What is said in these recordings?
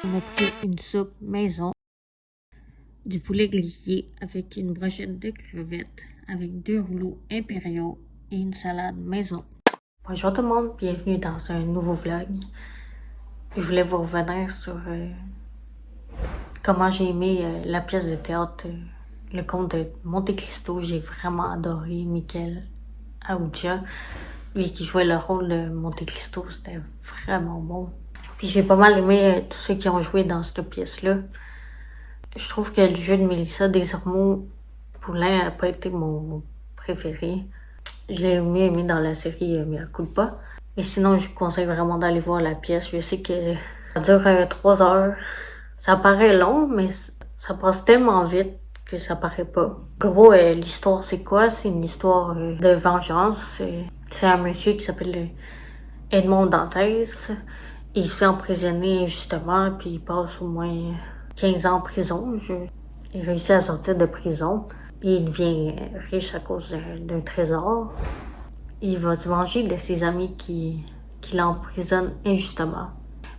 On a pris une soupe maison, du poulet grillé avec une brochette de crevettes, avec 2 rouleaux impériaux et une salade maison. Bonjour tout le monde, bienvenue dans un nouveau vlog. Je voulais vous revenir sur comment j'ai aimé la pièce de théâtre, le conte de Monte Cristo. J'ai vraiment adoré Michael Aoucha, lui qui jouait le rôle de Monte Cristo, c'était vraiment bon. Puis j'ai pas mal aimé tous ceux qui ont joué dans cette pièce-là. Je trouve que le jeu de Mélissa Desormeaux-Poulain n'a pas été mon préféré. Je l'ai mieux aimé dans la série Mea Culpa. Mais sinon, je vous conseille vraiment d'aller voir la pièce. Je sais que ça dure 3 heures. Ça paraît long, mais ça passe tellement vite que ça paraît pas. En gros, l'histoire, c'est quoi? C'est une histoire de vengeance. C'est un monsieur qui s'appelle Edmond Dantès. Il se fait emprisonner justement, puis il passe au moins 15 ans en prison. Il réussit à sortir de prison. Puis il devient riche à cause d'un trésor. Il va se venger de ses amis qui l'emprisonnent injustement.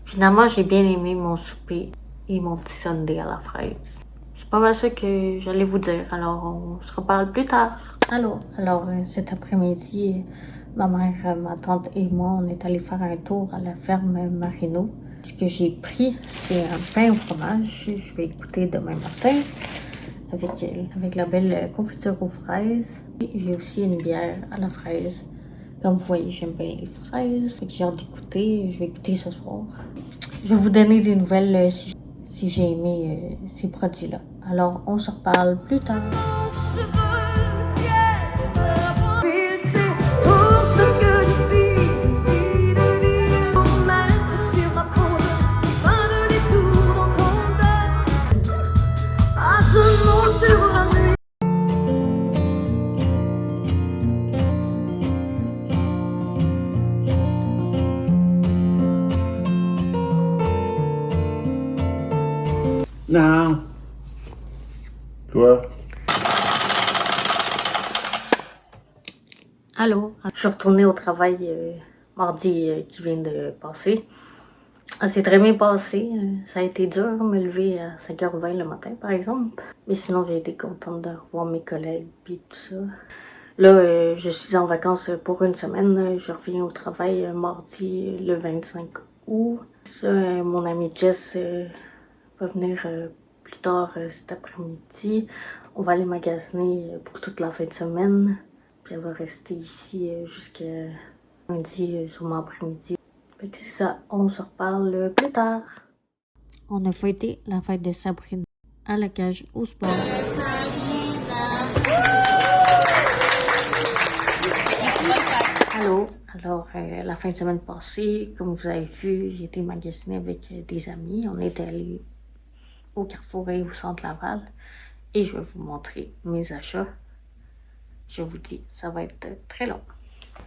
Finalement, j'ai bien aimé mon souper et mon petit sundae à la fraise. C'est pas mal ça que j'allais vous dire. Alors, on se reparle plus tard. Allô? Alors, cet après-midi, ma mère, ma tante et moi, on est allés faire un tour à la ferme Marino. Ce que j'ai pris, c'est un pain au fromage. Je vais écouter demain matin avec la belle confiture aux fraises. J'ai aussi une bière à la fraise. Comme vous voyez, j'aime bien les fraises. J'ai hâte d'écouter. Je vais écouter ce soir. Je vais vous donner des nouvelles si j'ai aimé ces produits-là. Alors, on se reparle plus tard. Non. Quoi? Allô? Je suis retournée au travail mardi qui vient de passer. Ça s'est très bien passé. Ça a été dur de me lever à 5h20 le matin, par exemple. Mais sinon, j'ai été contente de revoir mes collègues et tout ça. Là, je suis en vacances pour une semaine. Je reviens au travail mardi le 25 août. Ça, mon ami Jess va venir plus tard cet après-midi. On va aller magasiner pour toute la fin de semaine. Puis elle va rester ici jusqu'à lundi, sûrement après-midi. Fait que c'est ça, on se reparle plus tard. On a fêté la fête de Sabrina à la cage au sport. Allô? Alors, la fin de semaine passée, comme vous avez vu, j'ai été magasiner avec des amis. On est allé au Carrefour et au Centre Laval. Et je vais vous montrer mes achats. Je vous dis, ça va être très long.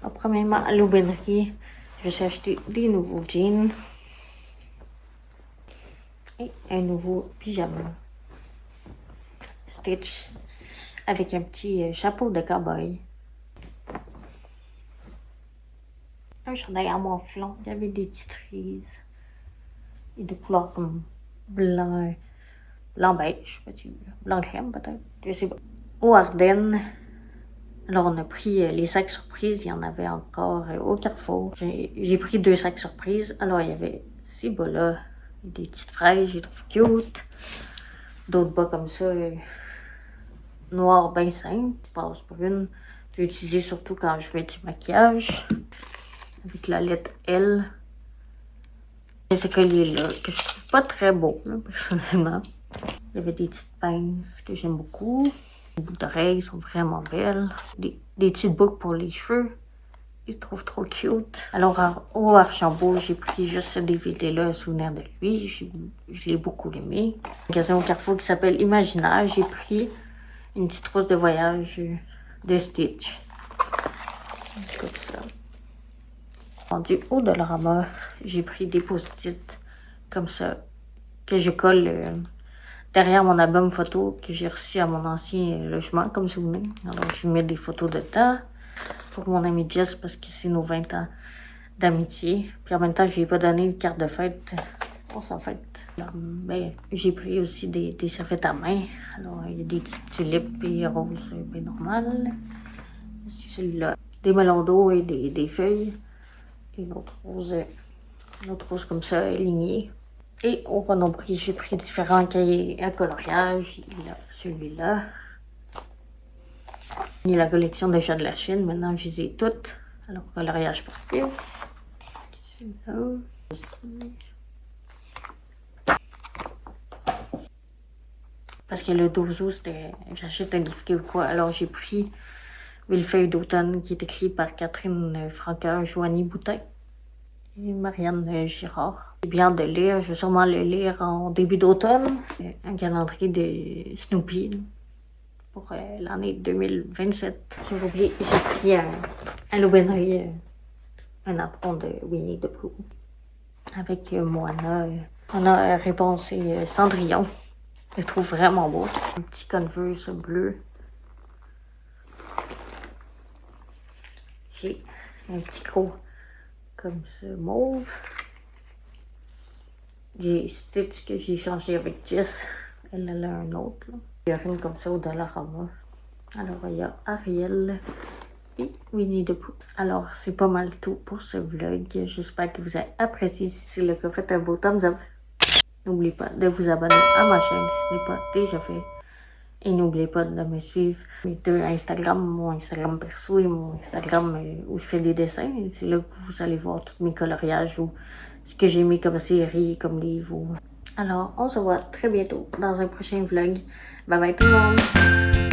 Alors, premièrement, à l'aubainerie, je vais acheter des nouveaux jeans et un nouveau pyjama Stitch avec un petit chapeau de cow-boy. Un chandail à mouflon, il y avait des petites frises et de couleurs comme blanc beige, blanc crème peut-être, je sais pas. Aux Ardennes, alors on a pris les sacs surprises, il y en avait encore au Carrefour. J'ai pris 2 sacs surprises, alors il y avait ces bas-là, des petites fraises, je les trouve cute. D'autres bas comme ça, noir bien simple, passe brune. J'ai utilisé surtout quand je fais du maquillage, avec la lettre L. Ce collier-là, que je trouve pas très beau, là, personnellement. Il y avait des petites pinces que j'aime beaucoup. Les boucles d'oreilles sont vraiment belles. Des petites boucles pour les cheveux. Je les trouve trop cute. Alors, au Archambault, j'ai pris juste ce DVD-là, un souvenir de lui. Je l'ai beaucoup aimé. Un magasin au Carrefour qui s'appelle Imaginaire. J'ai pris une petite trousse de voyage de Stitch. Comme ça. Rendu au Dollarama, j'ai pris des post-it comme ça que je colle derrière mon album photo que j'ai reçu à mon ancien logement comme souvenir. Alors je mets des photos dedans pour mon ami Jess parce que c'est nos 20 ans d'amitié. Puis en même temps, je lui ai pas donné une carte de fête. On s'en fête. Ben, j'ai pris aussi des serviettes à main. Alors, il y a des petites tulipes et roses bien normales. Celui-là, des melons d'eau et des feuilles. Et une autre rose comme ça, alignée. Et au Monoprix, j'ai pris différents cahiers à coloriage. Il y a celui-là. Il y a la collection déjà de la Chine. Maintenant, je les ai toutes. Alors, coloriage sportif. Celui-là. Ici. Parce que le 12 août, j'achète un livre ou quoi. Alors, j'ai pris Millefeuille d'automne qui est écrit par Catherine Franqueur, Joanie Boutin et Marianne Girard. C'est bien de lire, je vais sûrement le lire en début d'automne. Un calendrier de Snoopy pour l'année 2027. J'ai oublié, j'ai pris un Loup-Bénoï, un apron de Winnie the Pooh. Avec Moana. On a réponse et Cendrillon. Je le trouve vraiment beau. Un petit Converse bleu. J'ai un petit gros comme ça, mauve. J'ai Stitch que j'ai changé avec Jess. Elle en a un autre. Là. Il y a une comme ça au Dollarama. Alors, il y a Ariel et Winnie the Pooh. Alors, c'est pas mal tout pour ce vlog. J'espère que vous avez apprécié. Si c'est le cas, faites un beau thumbs up. N'oubliez pas de vous abonner à ma chaîne si ce n'est pas déjà fait. Et n'oubliez pas de me suivre mes deux Instagram, mon Instagram perso et mon Instagram où je fais des dessins. C'est là que vous allez voir tous mes coloriages ou ce que j'ai mis comme série, comme livre. Alors, on se voit très bientôt dans un prochain vlog. Bye bye tout le monde!